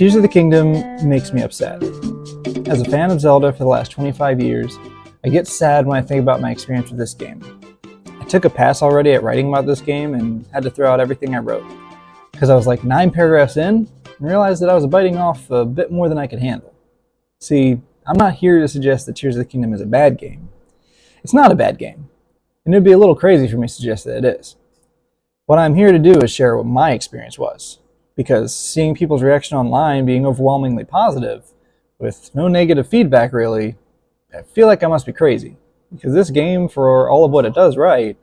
Tears of the Kingdom makes me upset. As a fan of Zelda for the last 25 years, I get sad when I think about my experience with this game. I took a pass already at writing about this game and had to throw out everything I wrote, because I was like 9 paragraphs in and realized that I was biting off a bit more than I could handle. See, I'm not here to suggest that Tears of the Kingdom is a bad game. It's not a bad game, and it would be a little crazy for me to suggest that it is. What I'm here to do is share what my experience was, because seeing people's reaction online being overwhelmingly positive, with no negative feedback really, I feel like I must be crazy. Because this game, for all of what it does right,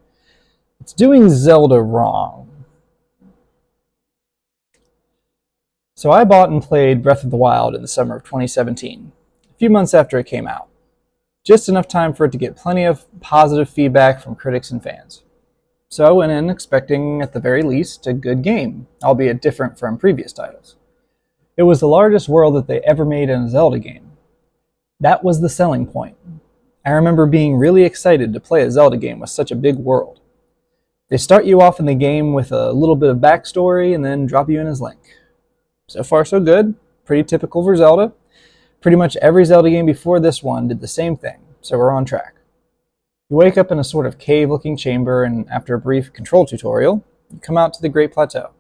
it's doing Zelda wrong. So I bought and played Breath of the Wild in the summer of 2017, a few months after it came out. Just enough time for it to get plenty of positive feedback from critics and fans. So I went in expecting, at the very least, a good game, albeit different from previous titles. It was the largest world that they ever made in a Zelda game. That was the selling point. I remember being really excited to play a Zelda game with such a big world. They start you off in the game with a little bit of backstory and then drop you in as Link. So far so good, pretty typical for Zelda. Pretty much every Zelda game before this one did the same thing, so we're on track. You wake up in a sort of cave-looking chamber, and after a brief control tutorial, you come out to the Great Plateau.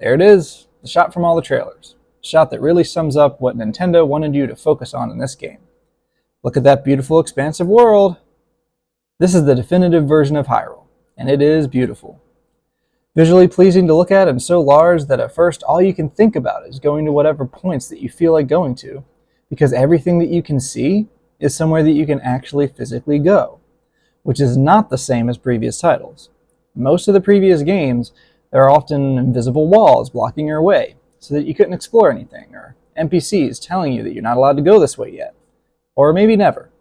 There it is, the shot from all the trailers. A shot that really sums up what Nintendo wanted you to focus on in this game. Look at that beautiful, expansive world. This is the definitive version of Hyrule, and it is beautiful. Visually pleasing to look at and so large that at first all you can think about is going to whatever points that you feel like going to, because everything that you can see is somewhere that you can actually physically go, which is not the same as previous titles. Most of the previous games, there are often invisible walls blocking your way so that you couldn't explore anything, or NPCs telling you that you're not allowed to go this way yet, or maybe never.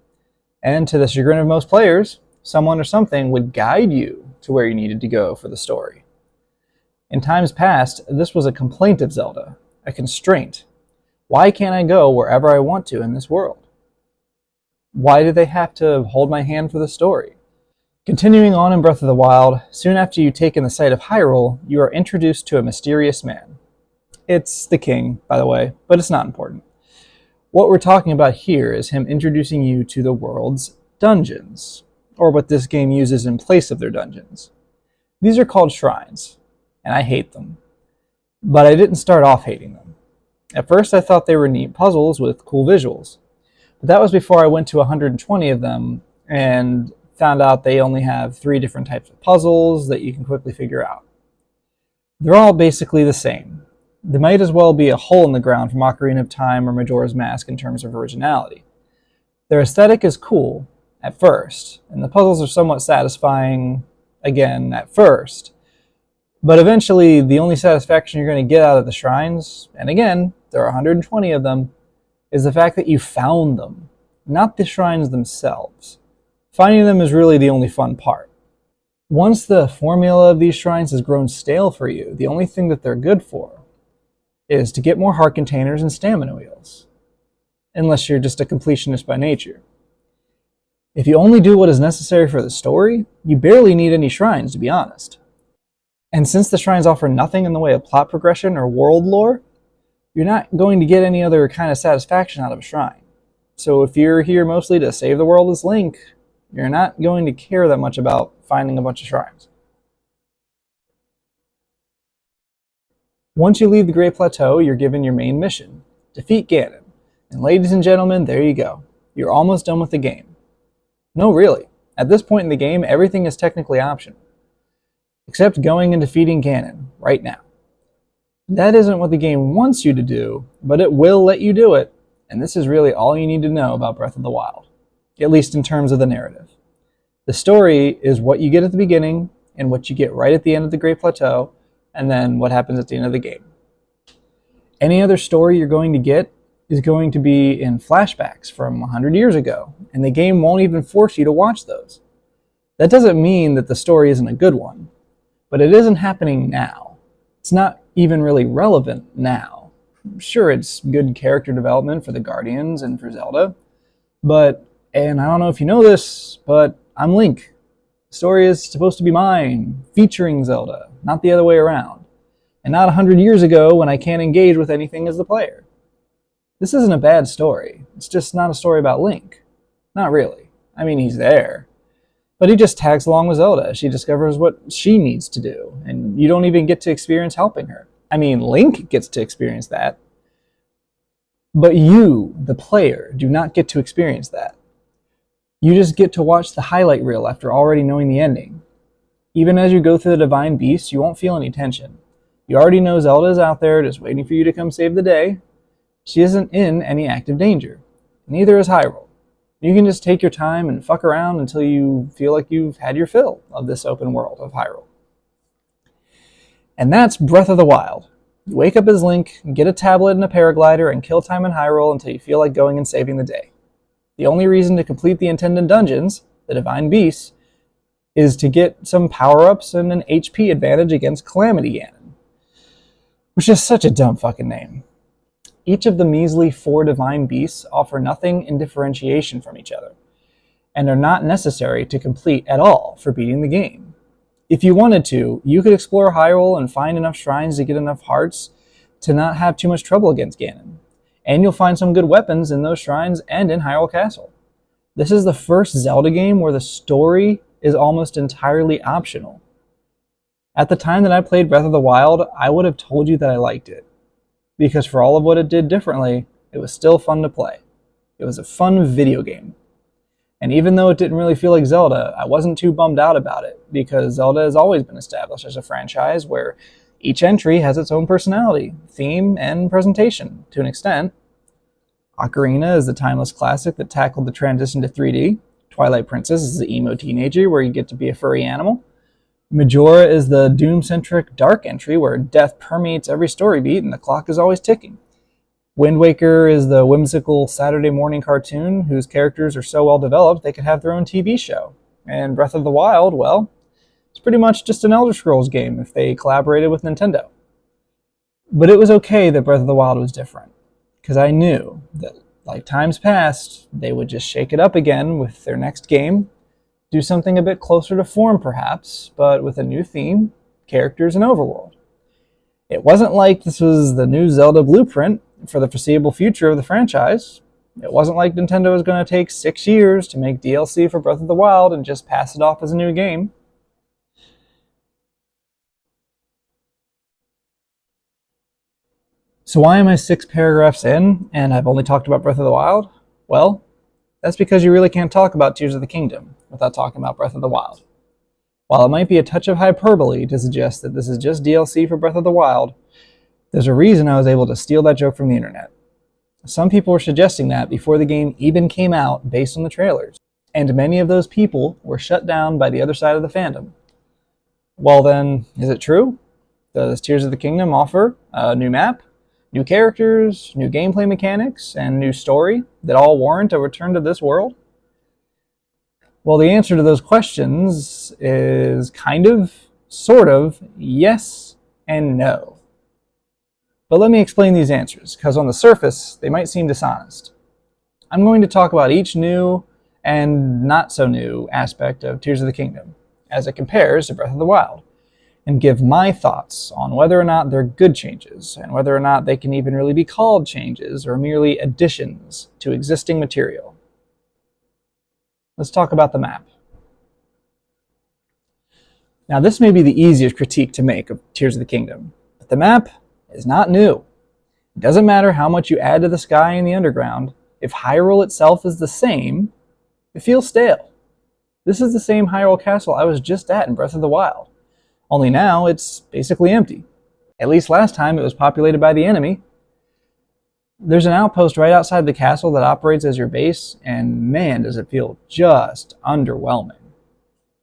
And to the chagrin of most players, someone or something would guide you to where you needed to go for the story. In times past, this was a complaint of Zelda, a constraint. Why can't I go wherever I want to in this world? Why do they have to hold my hand for the story? Continuing on in Breath of the Wild, soon after you take in the sight of Hyrule, you are introduced to a mysterious man. It's the king, by the way, but it's not important. What we're talking about here is him introducing you to the world's dungeons, or what this game uses in place of their dungeons. These are called shrines, and I hate them. But I didn't start off hating them. At first I thought they were neat puzzles with cool visuals. But that was before I went to 120 of them and found out they only have 3 different types of puzzles that you can quickly figure out. They're all basically the same. They might as well be a hole in the ground from Ocarina of Time or Majora's Mask in terms of originality. Their aesthetic is cool at first, and the puzzles are somewhat satisfying, again, at first. But eventually, the only satisfaction you're going to get out of the shrines, and again, there are 120 of them, is the fact that you found them, not the shrines themselves. Finding them is really the only fun part. Once the formula of these shrines has grown stale for you, the only thing that they're good for is to get more heart containers and stamina wheels. Unless you're just a completionist by nature. If you only do what is necessary for the story, you barely need any shrines, to be honest. And since the shrines offer nothing in the way of plot progression or world lore, you're not going to get any other kind of satisfaction out of a shrine. So if you're here mostly to save the world as Link, you're not going to care that much about finding a bunch of shrines. Once you leave the Great Plateau, you're given your main mission, defeat Ganon. And ladies and gentlemen, there you go. You're almost done with the game. No, really. At this point in the game, everything is technically optional. Except going and defeating Ganon, right now. That isn't what the game wants you to do, but it will let you do it, and this is really all you need to know about Breath of the Wild, at least in terms of the narrative. The story is what you get at the beginning, and what you get right at the end of the Great Plateau, and then what happens at the end of the game. Any other story you're going to get is going to be in flashbacks from 100 years ago, and the game won't even force you to watch those. That doesn't mean that the story isn't a good one, but it isn't happening now. It's not even really relevant now. Sure, it's good character development for the Guardians and for Zelda, but, and I don't know if you know this, but I'm Link. The story is supposed to be mine, featuring Zelda, not the other way around. and not 100 years ago when I can't engage with anything as the player. This isn't a bad story. It's just not a story about Link. Not really. I mean, he's there. But he just tags along with Zelda as she discovers what she needs to do, and you don't even get to experience helping her. I mean, Link gets to experience that. But you, the player, do not get to experience that. You just get to watch the highlight reel after already knowing the ending. Even as you go through the Divine Beast, you won't feel any tension. You already know Zelda is out there just waiting for you to come save the day. She isn't in any active danger. Neither is Hyrule. You can just take your time and fuck around until you feel like you've had your fill of this open world of Hyrule. And that's Breath of the Wild. You wake up as Link, get a tablet and a paraglider, and kill time in Hyrule until you feel like going and saving the day. The only reason to complete the intended dungeons, the Divine Beasts, is to get some power-ups and an HP advantage against Calamity Ganon. Which is such a dumb fucking name. Each of the measly 4 Divine Beasts offer nothing in differentiation from each other, and are not necessary to complete at all for beating the game. If you wanted to, you could explore Hyrule and find enough shrines to get enough hearts to not have too much trouble against Ganon. And you'll find some good weapons in those shrines and in Hyrule Castle. This is the first Zelda game where the story is almost entirely optional. At the time that I played Breath of the Wild, I would have told you that I liked it. Because for all of what it did differently, it was still fun to play. It was a fun video game. And even though it didn't really feel like Zelda, I wasn't too bummed out about it, because Zelda has always been established as a franchise where each entry has its own personality, theme, and presentation, to an extent. Ocarina is the timeless classic that tackled the transition to 3D. Twilight Princess is the emo teenager where you get to be a furry animal. Majora is the Doom-centric dark entry where death permeates every story beat and the clock is always ticking. Wind Waker is the whimsical Saturday morning cartoon whose characters are so well developed they could have their own TV show. And Breath of the Wild, well, it's pretty much just an Elder Scrolls game if they collaborated with Nintendo. But it was okay that Breath of the Wild was different, because I knew that, like times past, they would just shake it up again with their next game, do something a bit closer to form perhaps, but with a new theme, characters, and overworld. It wasn't like this was the new Zelda blueprint for the foreseeable future of the franchise. It wasn't like Nintendo was going to take 6 years to make DLC for Breath of the Wild and just pass it off as a new game. So why am I 6 paragraphs in and I've only talked about Breath of the Wild? Well, that's because you really can't talk about Tears of the Kingdom without talking about Breath of the Wild. While it might be a touch of hyperbole to suggest that this is just DLC for Breath of the Wild, there's a reason I was able to steal that joke from the internet. Some people were suggesting that before the game even came out based on the trailers, and many of those people were shut down by the other side of the fandom. Well then, is it true? Does Tears of the Kingdom offer a new map, new characters, new gameplay mechanics, and new story that all warrant a return to this world? Well, the answer to those questions is kind of, sort of, yes and no. But let me explain these answers, because on the surface, they might seem dishonest. I'm going to talk about each new and not so new aspect of Tears of the Kingdom, as it compares to Breath of the Wild, and give my thoughts on whether or not they're good changes, and whether or not they can even really be called changes or merely additions to existing material. Let's talk about the map. Now, this may be the easiest critique to make of Tears of the Kingdom, but the map is not new. It doesn't matter how much you add to the sky and the underground. If Hyrule itself is the same, it feels stale. This is the same Hyrule Castle I was just at in Breath of the Wild. Only now it's basically empty. At least last time it was populated by the enemy. There's an outpost right outside the castle that operates as your base, and man, does it feel just underwhelming.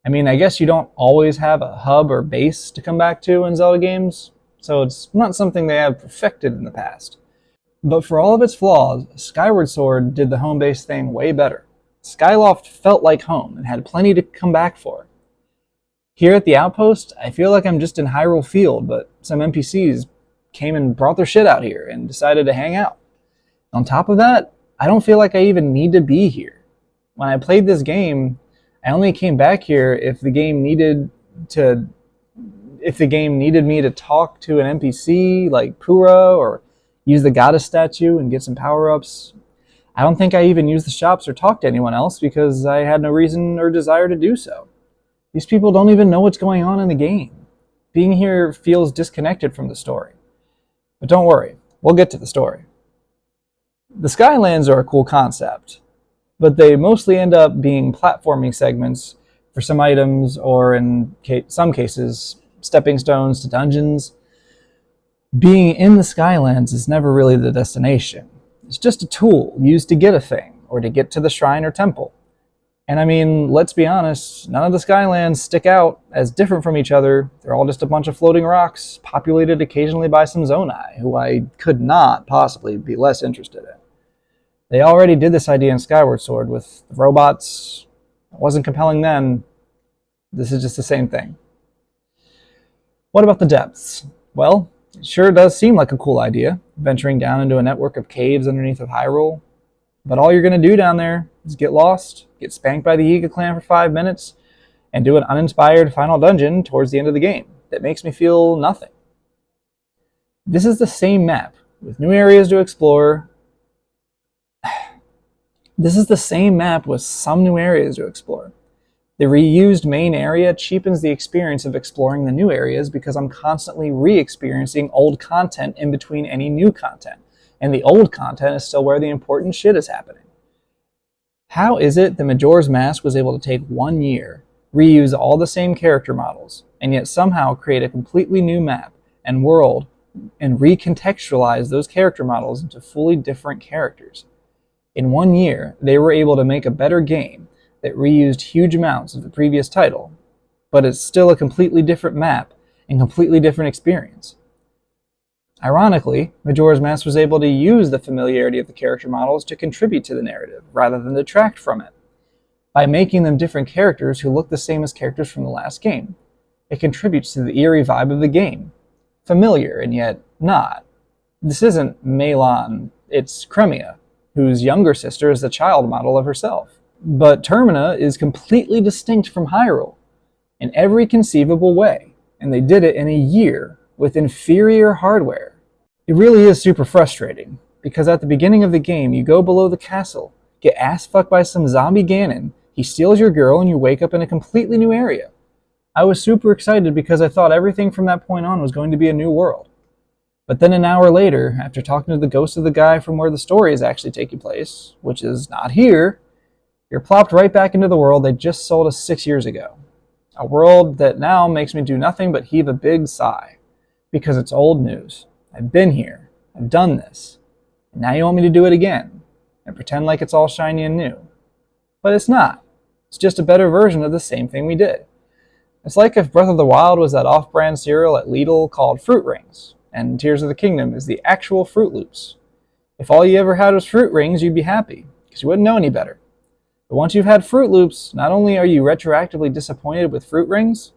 I mean, I guess you don't always have a hub or base to come back to in Zelda games, so it's not something they have perfected in the past. But for all of its flaws, Skyward Sword did the home base thing way better. Skyloft felt like home and had plenty to come back for. Here at the outpost, I feel like I'm just in Hyrule Field, but some NPCs came and brought their shit out here and decided to hang out. On top of that, I don't feel like I even need to be here. When I played this game, I only came back here if the game needed to if the game needed me to talk to an NPC like Pura or use the goddess statue and get some power-ups, I don't think I even used the shops or talked to anyone else because I had no reason or desire to do so. These people don't even know what's going on in the game. Being here feels disconnected from the story. But don't worry, we'll get to the story. The Skylands are a cool concept, but they mostly end up being platforming segments for some items, or in some cases, stepping stones to dungeons. Being in the Skylands is never really the destination. It's just a tool used to get a thing, or to get to the shrine or temple. And I mean, let's be honest, none of the Skylands stick out as different from each other. They're all just a bunch of floating rocks, populated occasionally by some Zonai, who I could not possibly be less interested in. They already did this idea in Skyward Sword with the robots. It wasn't compelling then. This is just the same thing. What about the depths? Well, it sure does seem like a cool idea, venturing down into a network of caves underneath of Hyrule. But all you're going to do down there is get lost, get spanked by the Yiga clan for 5 minutes, and do an uninspired final dungeon towards the end of the game that makes me feel nothing. This is the same map, with new areas to explore. This is the same map with some new areas to explore. The reused main area cheapens the experience of exploring the new areas because I'm constantly re-experiencing old content in between any new content, and the old content is still where the important shit is happening. How is it that Majora's Mask was able to take 1 year, reuse all the same character models, and yet somehow create a completely new map and world and recontextualize those character models into fully different characters? In 1 year, they were able to make a better game that reused huge amounts of the previous title, but it's still a completely different map and completely different experience. Ironically, Majora's Mask was able to use the familiarity of the character models to contribute to the narrative, rather than detract from it. By making them different characters who look the same as characters from the last game, it contributes to the eerie vibe of the game. Familiar, and yet not. This isn't Melon, it's Cremia, whose younger sister is the child model of herself. But Termina is completely distinct from Hyrule in every conceivable way, and they did it in a year with inferior hardware. It really is super frustrating, because at the beginning of the game, you go below the castle, get ass-fucked by some zombie Ganon, he steals your girl, and you wake up in a completely new area. I was super excited because I thought everything from that point on was going to be a new world. But then an hour later, after talking to the ghost of the guy from where the story is actually taking place, which is not here, you're plopped right back into the world they just sold us 6 years ago. A world that now makes me do nothing but heave a big sigh, because it's old news. I've been here, I've done this, and now you want me to do it again, and pretend like it's all shiny and new. But it's not. It's just a better version of the same thing we did. It's like if Breath of the Wild was that off-brand cereal at Lidl called Fruit Rings, and Tears of the Kingdom is the actual Fruit Loops. If all you ever had was Fruit Rings, you'd be happy, because you wouldn't know any better. But once you've had Fruit Loops, not only are you retroactively disappointed with Fruit Rings,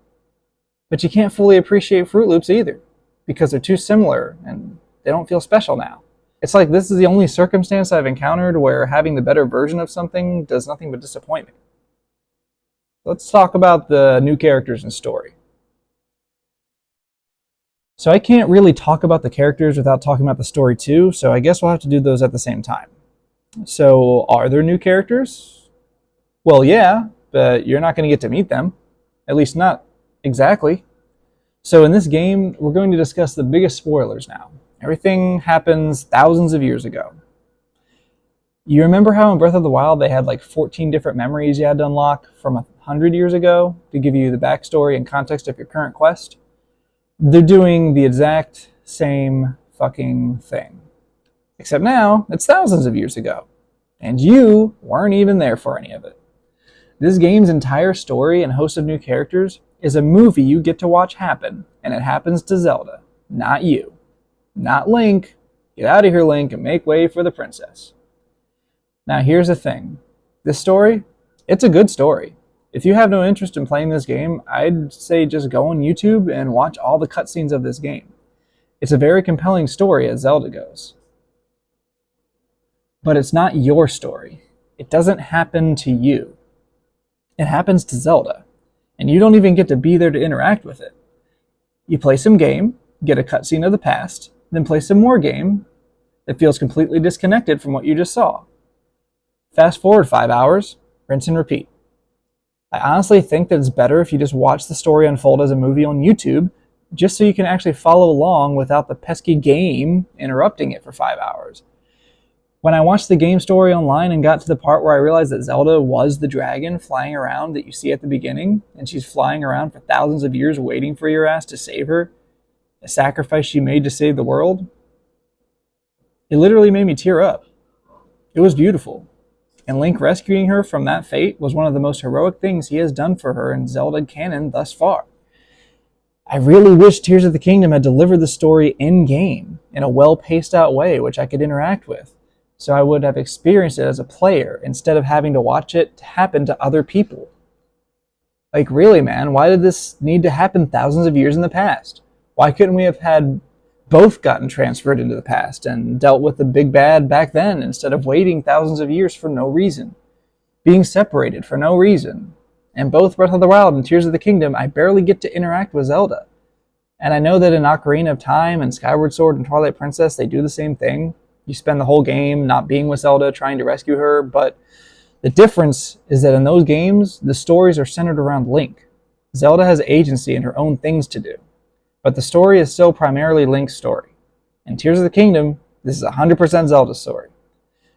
but you can't fully appreciate Fruit Loops either, because they're too similar and they don't feel special now. It's like this is the only circumstance I've encountered where having the better version of something does nothing but disappoint me. Let's talk about the new characters and story. So I can't really talk about the characters without talking about the story too, so I guess we'll have to do those at the same time. So are there new characters? Well, yeah, but you're not going to get to meet them. At least not exactly. So in this game, we're going to discuss the biggest spoilers now. Everything happens thousands of years ago. You remember how in Breath of the Wild they had like 14 different memories you had to unlock from 100 years ago to give you the backstory and context of your current quest? They're doing the exact same fucking thing. Except now, it's thousands of years ago. And you weren't even there for any of it. This game's entire story and host of new characters is a movie you get to watch happen, and it happens to Zelda, not you. Not Link. Get out of here, Link, and make way for the princess. Now here's the thing. This story, it's a good story. If you have no interest in playing this game, I'd say just go on YouTube and watch all the cutscenes of this game. It's a very compelling story as Zelda goes. But it's not your story. It doesn't happen to you. It happens to Zelda. And you don't even get to be there to interact with it. You play some game, get a cutscene of the past, then play some more game that feels completely disconnected from what you just saw. Fast forward 5 hours, rinse and repeat. I honestly think that it's better if you just watch the story unfold as a movie on YouTube, just so you can actually follow along without the pesky game interrupting it for 5 hours. When I watched the game story online and got to the part where I realized that Zelda was the dragon flying around that you see at the beginning, and she's flying around for thousands of years waiting for your ass to save her, a sacrifice she made to save the world, it literally made me tear up. It was beautiful. And Link rescuing her from that fate was one of the most heroic things he has done for her in Zelda canon thus far. I really wish Tears of the Kingdom had delivered the story in-game in a well-paced out way which I could interact with, so I would have experienced it as a player instead of having to watch it happen to other people. Like, really, man, why did this need to happen thousands of years in the past? Why couldn't we have had both gotten transferred into the past and dealt with the big bad back then instead of waiting thousands of years for no reason? Being separated for no reason. And both Breath of the Wild and Tears of the Kingdom, I barely get to interact with Zelda. And I know that in Ocarina of Time and Skyward Sword and Twilight Princess, they do the same thing. You spend the whole game not being with Zelda, trying to rescue her, but the difference is that in those games, the stories are centered around Link. Zelda has agency and her own things to do. But the story is still primarily Link's story. In Tears of the Kingdom, this is 100% Zelda's story.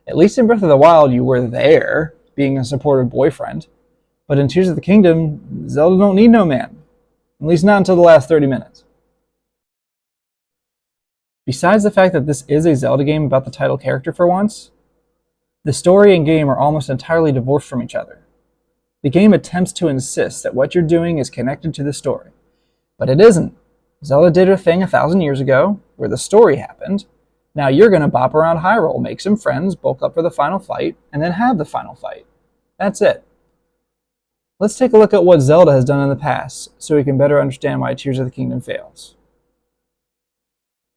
At least in Breath of the Wild, you were there, being a supportive boyfriend. But in Tears of the Kingdom, Zelda don't need no man. At least not until the last 30 minutes. Besides the fact that this is a Zelda game about the title character for once, the story and game are almost entirely divorced from each other. The game attempts to insist that what you're doing is connected to the story. But it isn't. Zelda did her thing 1,000 years ago, where the story happened. Now you're going to bop around Hyrule, make some friends, bulk up for the final fight, and then have the final fight. That's it. Let's take a look at what Zelda has done in the past, so we can better understand why Tears of the Kingdom fails.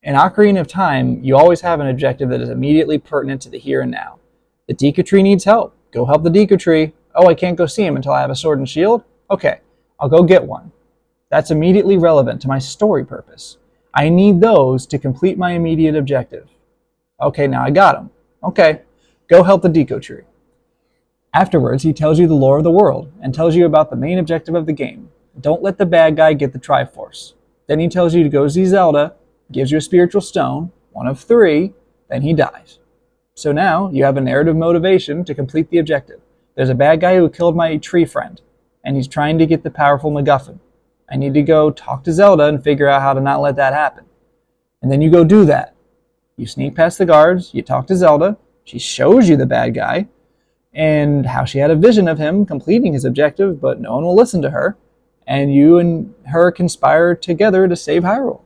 In Ocarina of Time, you always have an objective that is immediately pertinent to the here and now. The Deku Tree needs help. Go help the Deku Tree. Oh, I can't go see him until I have a sword and shield? Okay, I'll go get one. That's immediately relevant to my story purpose. I need those to complete my immediate objective. Okay, now I got them. Okay, go help the Deku Tree. Afterwards, he tells you the lore of the world and tells you about the main objective of the game. Don't let the bad guy get the Triforce. Then he tells you to go see Zelda, gives you a spiritual stone, one of 3, then he dies. So now you have a narrative motivation to complete the objective. There's a bad guy who killed my tree friend, and he's trying to get the powerful MacGuffin. I need to go talk to Zelda and figure out how to not let that happen. And then you go do that. You sneak past the guards, you talk to Zelda, she shows you the bad guy, and how she had a vision of him completing his objective, but no one will listen to her, and you and her conspire together to save Hyrule.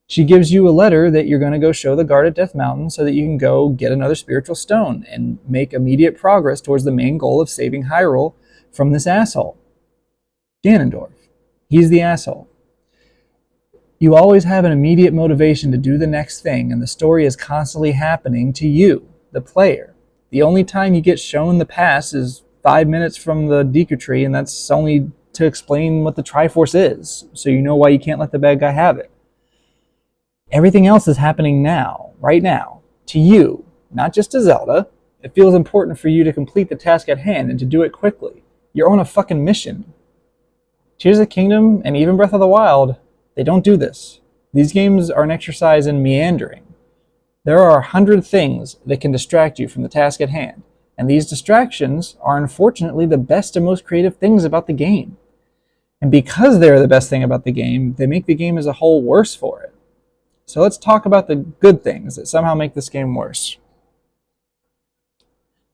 She gives you a letter that you're going to go show the guard at Death Mountain so that you can go get another spiritual stone and make immediate progress towards the main goal of saving Hyrule from this asshole, Ganondorf. He's the asshole. You always have an immediate motivation to do the next thing, and the story is constantly happening to you, the player. The only time you get shown the past is 5 minutes from the Deku Tree, and that's only to explain what the Triforce is, so you know why you can't let the bad guy have it. Everything else is happening now, right now, to you, not just to Zelda. It feels important for you to complete the task at hand and to do it quickly. You're on a fucking mission. Tears of the Kingdom and even Breath of the Wild, they don't do this. These games are an exercise in meandering. There are 100 things that can distract you from the task at hand, and these distractions are unfortunately the best and most creative things about the game. And because they're the best thing about the game, they make the game as a whole worse for it. So let's talk about the good things that somehow make this game worse.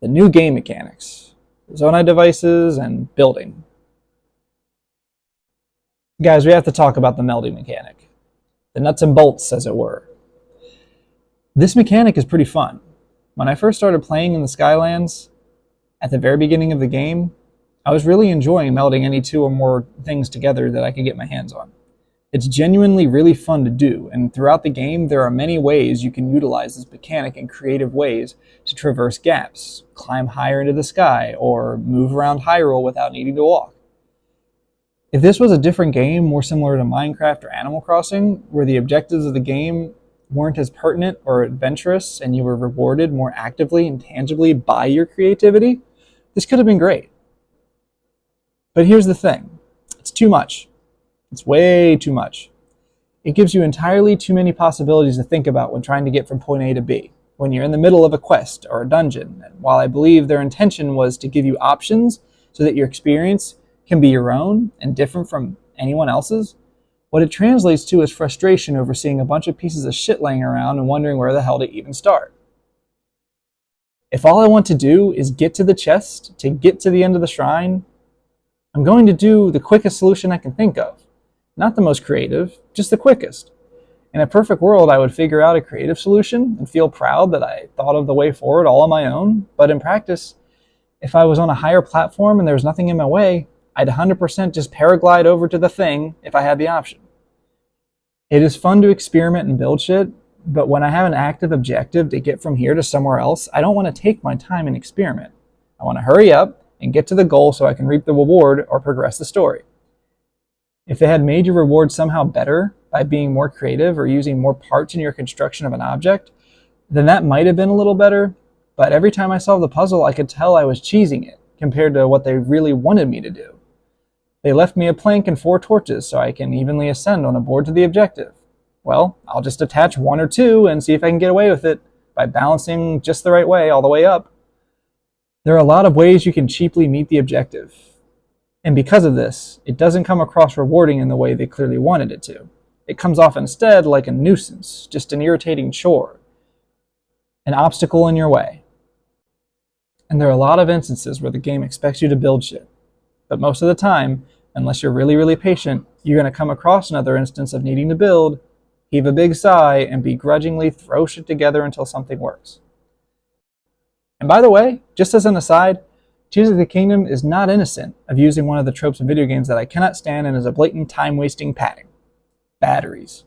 The new game mechanics, Zonai devices, and building. Guys, we have to talk about the melding mechanic. The nuts and bolts, as it were. This mechanic is pretty fun. When I first started playing in the Skylands, at the very beginning of the game, I was really enjoying melding any 2 or more things together that I could get my hands on. It's genuinely really fun to do, and throughout the game there are many ways you can utilize this mechanic in creative ways to traverse gaps, climb higher into the sky, or move around Hyrule without needing to walk. If this was a different game, more similar to Minecraft or Animal Crossing, where the objectives of the game weren't as pertinent or adventurous and you were rewarded more actively and tangibly by your creativity, this could have been great. But here's the thing. It's too much. It's way too much. It gives you entirely too many possibilities to think about when trying to get from point A to B, when you're in the middle of a quest or a dungeon. And while I believe their intention was to give you options so that your experience can be your own and different from anyone else's, what it translates to is frustration over seeing a bunch of pieces of shit laying around and wondering where the hell to even start. If all I want to do is get to the chest, to get to the end of the shrine, I'm going to do the quickest solution I can think of. Not the most creative, just the quickest. In a perfect world, I would figure out a creative solution and feel proud that I thought of the way forward all on my own. But in practice, if I was on a higher platform and there was nothing in my way, I'd 100% just paraglide over to the thing if I had the option. It is fun to experiment and build shit, but when I have an active objective to get from here to somewhere else, I don't want to take my time and experiment. I want to hurry up and get to the goal so I can reap the reward or progress the story. If they had made your reward somehow better by being more creative or using more parts in your construction of an object, then that might have been a little better, but every time I solved the puzzle, I could tell I was cheesing it compared to what they really wanted me to do. They left me a plank and 4 torches so I can evenly ascend on a board to the objective. Well, I'll just attach 1 or 2 and see if I can get away with it by balancing just the right way all the way up. There are a lot of ways you can cheaply meet the objective. And because of this, it doesn't come across rewarding in the way they clearly wanted it to. It comes off instead like a nuisance, just an irritating chore, an obstacle in your way. And there are a lot of instances where the game expects you to build shit. But most of the time, unless you're really, really patient, you're going to come across another instance of needing to build, heave a big sigh, and begrudgingly throw shit together until something works. And by the way, just as an aside, Tears of the Kingdom is not innocent of using one of the tropes in video games that I cannot stand and is a blatant time-wasting padding. Batteries.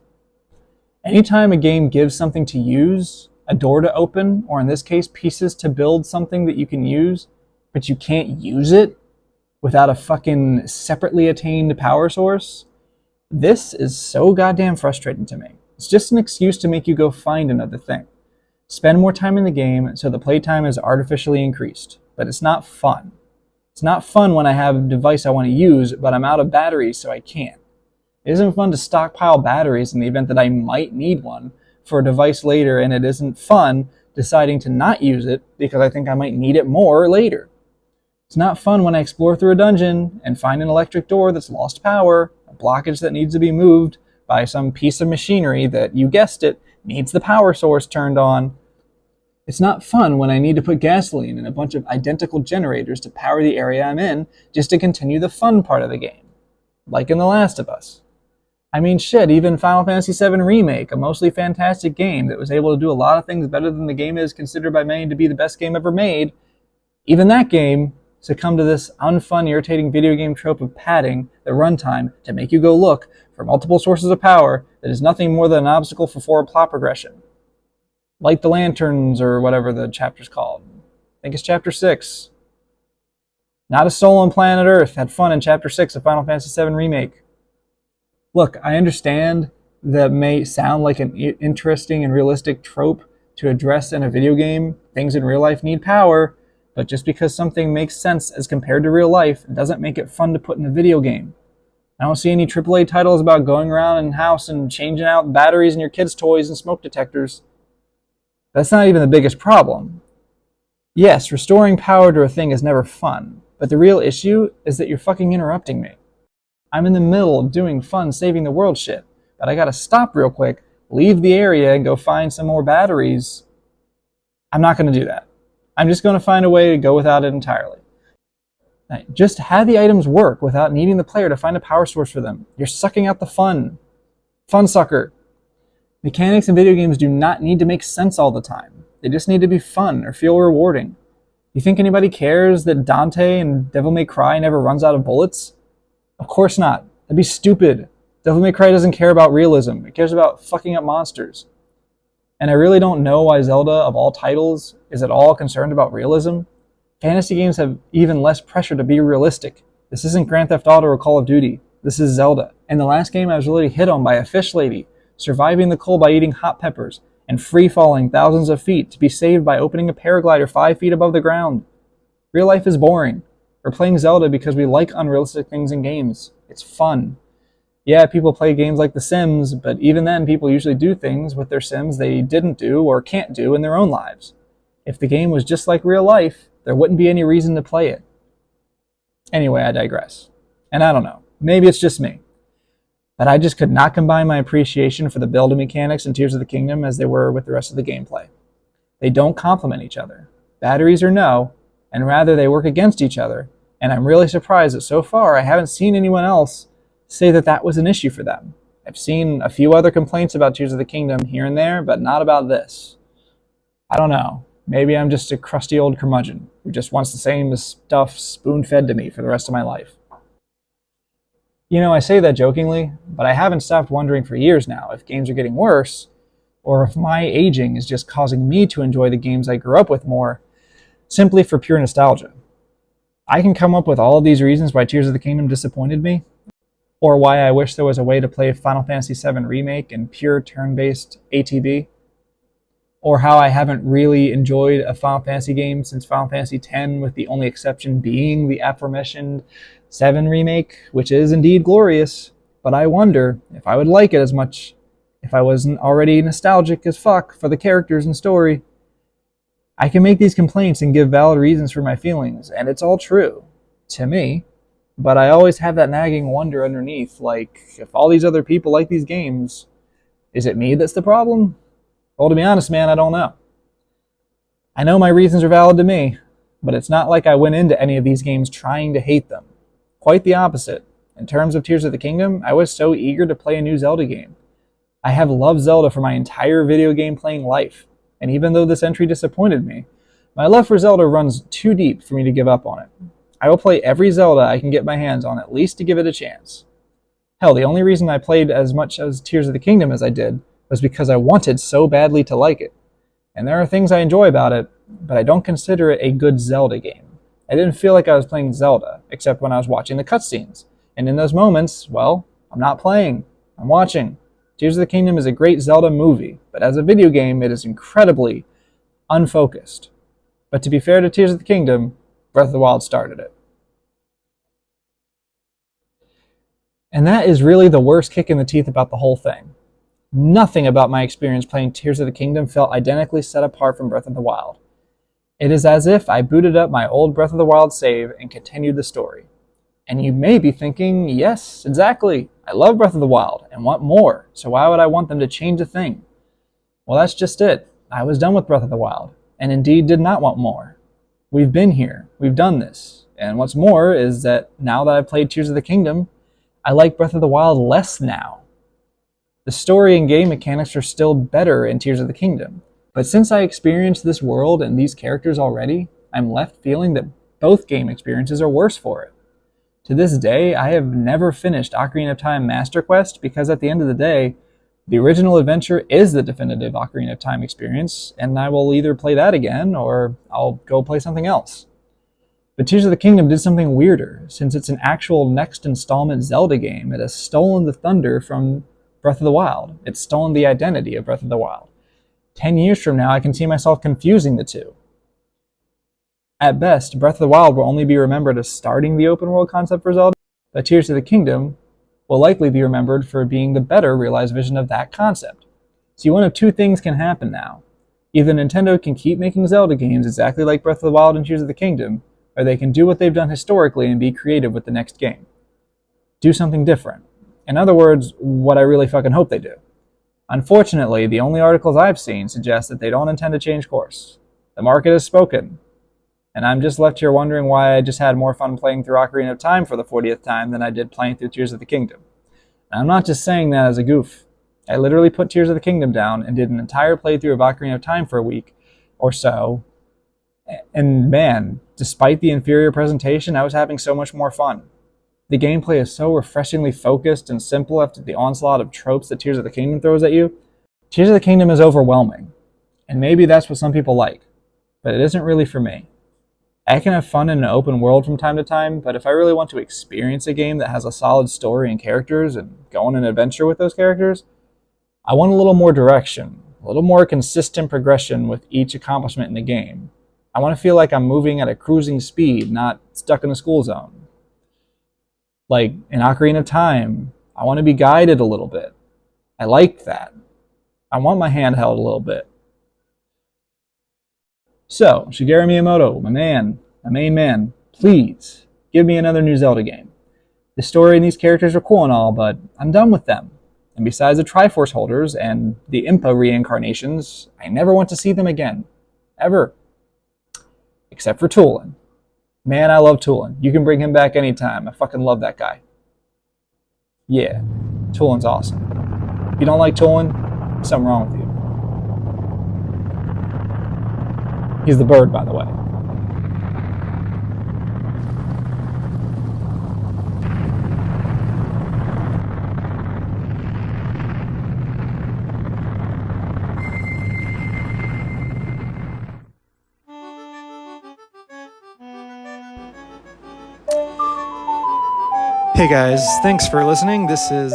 Anytime a game gives something to use, a door to open, or in this case, pieces to build something that you can use, but you can't use it without a fucking separately attained power source, this is so goddamn frustrating to me. It's just an excuse to make you go find another thing. Spend more time in the game so the playtime is artificially increased. But it's not fun. It's not fun when I have a device I want to use, but I'm out of batteries so I can't. It isn't fun to stockpile batteries in the event that I might need one for a device later, and it isn't fun deciding to not use it because I think I might need it more later. It's not fun when I explore through a dungeon and find an electric door that's lost power, a blockage that needs to be moved by some piece of machinery that, you guessed it, needs the power source turned on. It's not fun when I need to put gasoline in a bunch of identical generators to power the area I'm in just to continue the fun part of the game. Like in The Last of Us. I mean shit, even Final Fantasy VII Remake, a mostly fantastic game that was able to do a lot of things better than the game is considered by many to be the best game ever made, even that game succumbed to this unfun, irritating video game trope of padding the runtime to make you go look for multiple sources of power that is nothing more than an obstacle for forward plot progression. Light the lanterns, or whatever the chapter's called. I think it's chapter 6. Not a soul on planet Earth had fun in chapter 6 of Final Fantasy VII Remake. Look, I understand that may sound like an interesting and realistic trope to address in a video game. Things in real life need power, but just because something makes sense as compared to real life doesn't make it fun to put in a video game. I don't see any AAA titles about going around in house and changing out batteries in your kids' toys and smoke detectors. That's not even the biggest problem. Yes, restoring power to a thing is never fun, but the real issue is that you're fucking interrupting me. I'm in the middle of doing fun saving the world shit, but I gotta stop real quick, leave the area, and go find some more batteries. I'm not gonna do that. I'm just gonna find a way to go without it entirely. Just have the items work without needing the player to find a power source for them. You're sucking out the fun. Fun sucker. Mechanics in video games do not need to make sense all the time. They just need to be fun or feel rewarding. You think anybody cares that Dante in Devil May Cry never runs out of bullets? Of course not. That'd be stupid. Devil May Cry doesn't care about realism. It cares about fucking up monsters. And I really don't know why Zelda, of all titles, is at all concerned about realism. Fantasy games have even less pressure to be realistic. This isn't Grand Theft Auto or Call of Duty. This is Zelda. In the last game, I was literally hit on by a fish lady, surviving the cold by eating hot peppers, and free-falling thousands of feet to be saved by opening a paraglider 5 feet above the ground. Real life is boring. We're playing Zelda because we like unrealistic things in games. It's fun. Yeah, people play games like The Sims, but even then, people usually do things with their Sims they didn't do or can't do in their own lives. If the game was just like real life, there wouldn't be any reason to play it. Anyway, I digress. And I don't know, maybe it's just me, but I just could not combine my appreciation for the building mechanics in Tears of the Kingdom as they were with the rest of the gameplay. They don't complement each other, batteries or no, and rather they work against each other, and I'm really surprised that so far I haven't seen anyone else say that that was an issue for them. I've seen a few other complaints about Tears of the Kingdom here and there, but not about this. I don't know. Maybe I'm just a crusty old curmudgeon who just wants the same stuff spoon-fed to me for the rest of my life. You know, I say that jokingly, but I haven't stopped wondering for years now if games are getting worse, or if my aging is just causing me to enjoy the games I grew up with more, simply for pure nostalgia. I can come up with all of these reasons why Tears of the Kingdom disappointed me, or why I wish there was a way to play Final Fantasy VII Remake in pure turn-based ATB, or how I haven't really enjoyed a Final Fantasy game since Final Fantasy X, with the only exception being the aforementioned 7 Remake, which is indeed glorious, but I wonder if I would like it as much if I wasn't already nostalgic as fuck for the characters and story. I can make these complaints and give valid reasons for my feelings, and it's all true, to me, but I always have that nagging wonder underneath, like, if all these other people like these games, is it me that's the problem? Well, to be honest, man, I don't know. I know my reasons are valid to me, but it's not like I went into any of these games trying to hate them. Quite the opposite. In terms of Tears of the Kingdom, I was so eager to play a new Zelda game. I have loved Zelda for my entire video game playing life, and even though this entry disappointed me, my love for Zelda runs too deep for me to give up on it. I will play every Zelda I can get my hands on at least to give it a chance. Hell, the only reason I played as much as Tears of the Kingdom as I did was because I wanted so badly to like it. And there are things I enjoy about it, but I don't consider it a good Zelda game. I didn't feel like I was playing Zelda, except when I was watching the cutscenes. And in those moments, well, I'm not playing, I'm watching. Tears of the Kingdom is a great Zelda movie, but as a video game, it is incredibly unfocused. But to be fair to Tears of the Kingdom, Breath of the Wild started it. And that is really the worst kick in the teeth about the whole thing. Nothing about my experience playing Tears of the Kingdom felt identically set apart from Breath of the Wild. It is as if I booted up my old Breath of the Wild save and continued the story. And you may be thinking, yes, exactly. I love Breath of the Wild and want more, so why would I want them to change a thing? Well, that's just it. I was done with Breath of the Wild, and indeed did not want more. We've been here. We've done this. And what's more is that now that I've played Tears of the Kingdom, I like Breath of the Wild less now. The story and game mechanics are still better in Tears of the Kingdom, but since I experienced this world and these characters already, I'm left feeling that both game experiences are worse for it. To this day, I have never finished Ocarina of Time Master Quest because at the end of the day, the original adventure is the definitive Ocarina of Time experience, and I will either play that again or I'll go play something else. But Tears of the Kingdom did something weirder. Since it's an actual next installment Zelda game, it has stolen the thunder from Breath of the Wild. It's stolen the identity of Breath of the Wild. 10 years from now, I can see myself confusing the two. At best, Breath of the Wild will only be remembered as starting the open world concept for Zelda, but Tears of the Kingdom will likely be remembered for being the better realized vision of that concept. See, one of two things can happen now. Either Nintendo can keep making Zelda games exactly like Breath of the Wild and Tears of the Kingdom, or they can do what they've done historically and be creative with the next game. Do something different. In other words, what I really fucking hope they do. Unfortunately, the only articles I've seen suggest that they don't intend to change course. The market has spoken, and I'm just left here wondering why I just had more fun playing through Ocarina of Time for the 40th time than I did playing through Tears of the Kingdom. And I'm not just saying that as a goof. I literally put Tears of the Kingdom down and did an entire playthrough of Ocarina of Time for a week or so, and man, despite the inferior presentation, I was having so much more fun. The gameplay is so refreshingly focused and simple after the onslaught of tropes that Tears of the Kingdom throws at you. Tears of the Kingdom is overwhelming, and maybe that's what some people like, but it isn't really for me. I can have fun in an open world from time to time, but if I really want to experience a game that has a solid story and characters and go on an adventure with those characters, I want a little more direction, a little more consistent progression with each accomplishment in the game. I want to feel like I'm moving at a cruising speed, not stuck in a school zone. Like in Ocarina of Time, I want to be guided a little bit. I like that. I want my hand held a little bit. So, Shigeru Miyamoto, my main man, please give me another new Zelda game. The story and these characters are cool and all, but I'm done with them. And besides the Triforce holders and the Impa reincarnations, I never want to see them again. Ever. Except for Tulin. Man, I love Tulin. You can bring him back anytime. I fucking love that guy. Yeah, Tulin's awesome. If you don't like Tulin, something wrong with you. He's the bird, by the way. Hey guys, thanks for listening. This is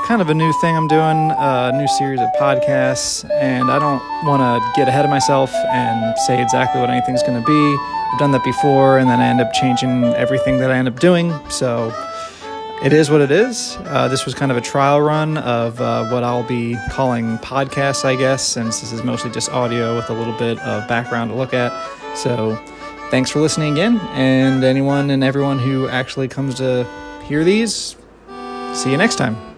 kind of a new thing I'm doing, a new series of podcasts, and I don't want to get ahead of myself and say exactly what anything's going to be. I've done that before, and then I end up changing everything that I end up doing, so it is what it is. This was kind of a trial run of what I'll be calling podcasts, I guess, since this is mostly just audio with a little bit of background to look at. So thanks for listening again, and anyone and everyone who actually comes to hear these, see you next time.